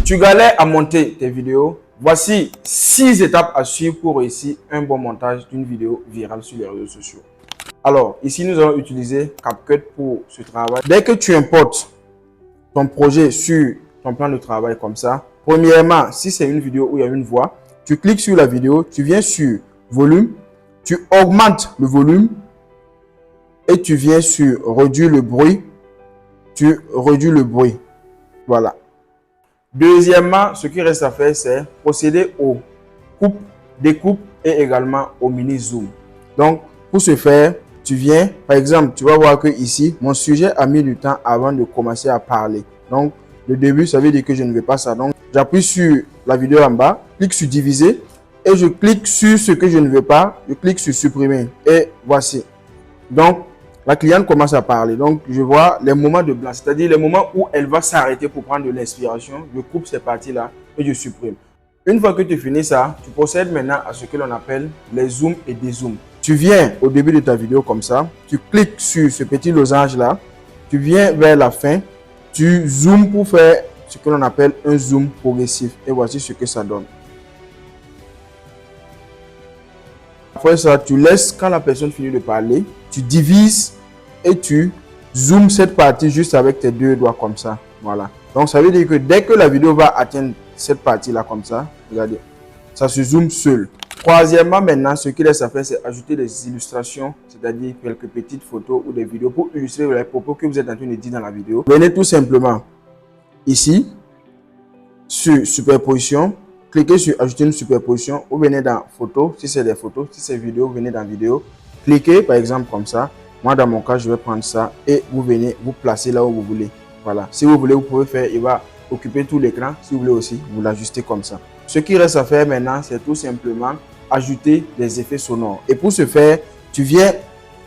Tu galères à monter tes vidéos. Voici 6 étapes à suivre pour réussir un bon montage d'une vidéo virale sur les réseaux sociaux. Alors, ici, nous allons utiliser CapCut pour ce travail. Dès que tu importes ton projet sur ton plan de travail comme ça, premièrement, si c'est une vidéo où il y a une voix, tu cliques sur la vidéo, tu viens sur volume, tu augmentes le volume et tu viens sur réduire le bruit. Tu réduis le bruit. Voilà. Deuxièmement, ce qui reste à faire, c'est procéder aux coupes, découpes et également au mini zoom. Donc, pour ce faire, tu viens, par exemple, tu vas voir que ici, mon sujet a mis du temps avant de commencer à parler. Donc, le début, ça veut dire que je ne veux pas ça. Donc, j'appuie sur la vidéo en bas, clique sur diviser et je clique sur ce que je ne veux pas. Je clique sur supprimer et voici. Donc, la cliente commence à parler. Donc, je vois les moments de blanc, c'est-à-dire les moments où elle va s'arrêter pour prendre de l'inspiration. Je coupe ces parties-là et je supprime. Une fois que tu finis ça, tu procèdes maintenant à ce que l'on appelle les zooms et dézooms. Tu viens au début de ta vidéo comme ça, tu cliques sur ce petit losange-là, tu viens vers la fin, tu zoomes pour faire ce que l'on appelle un zoom progressif. Et voici ce que ça donne. Après ça, tu laisses, quand la personne finit de parler, tu divises et tu zoomes cette partie juste avec tes deux doigts comme ça. Voilà. Donc, ça veut dire que dès que la vidéo va atteindre cette partie-là comme ça, regardez, ça se zoome seul. Troisièmement, maintenant, ce qu'il reste à faire, c'est ajouter des illustrations, c'est-à-dire quelques petites photos ou des vidéos pour illustrer les propos que vous êtes en train de dire dans la vidéo. Venez tout simplement ici, sur superposition. Cliquez sur ajouter une superposition ou venez dans photo, si c'est des photos, si c'est vidéo, venez dans vidéo. Cliquez par exemple comme ça. Moi dans mon cas, je vais prendre ça et vous venez vous placer là où vous voulez. Voilà. Si vous voulez, vous pouvez faire, il va occuper tout l'écran. Si vous voulez aussi, vous l'ajustez comme ça. Ce qui reste à faire maintenant, c'est tout simplement ajouter des effets sonores. Et pour ce faire, tu viens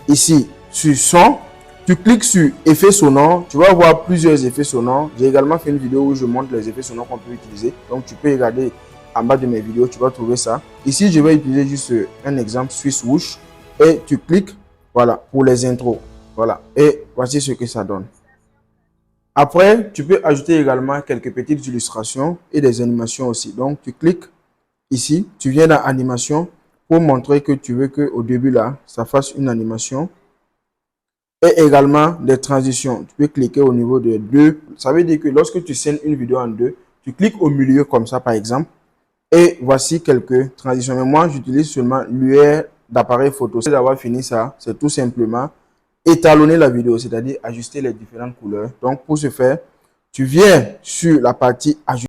ici sur son. Tu cliques sur effets sonores, tu vas voir plusieurs effets sonores. J'ai également fait une vidéo où je montre les effets sonores qu'on peut utiliser. Donc, tu peux regarder en bas de mes vidéos, tu vas trouver ça. Ici, je vais utiliser juste un exemple Swiss Whoosh et tu cliques, voilà, pour les intros. Voilà, et voici ce que ça donne. Après, tu peux ajouter également quelques petites illustrations et des animations aussi. Donc, tu cliques ici, tu viens dans animation pour montrer que tu veux qu'au début là, ça fasse une animation. Et également des transitions. Tu peux cliquer au niveau de deux. Ça veut dire que lorsque tu scènes une vidéo en deux, tu cliques au milieu comme ça par exemple. Et voici quelques transitions. Mais moi, j'utilise seulement l'UR d'appareil photo. Après avoir fini ça, c'est tout simplement étalonner la vidéo, c'est-à-dire ajuster les différentes couleurs. Donc, pour ce faire, tu viens sur la partie ajouter.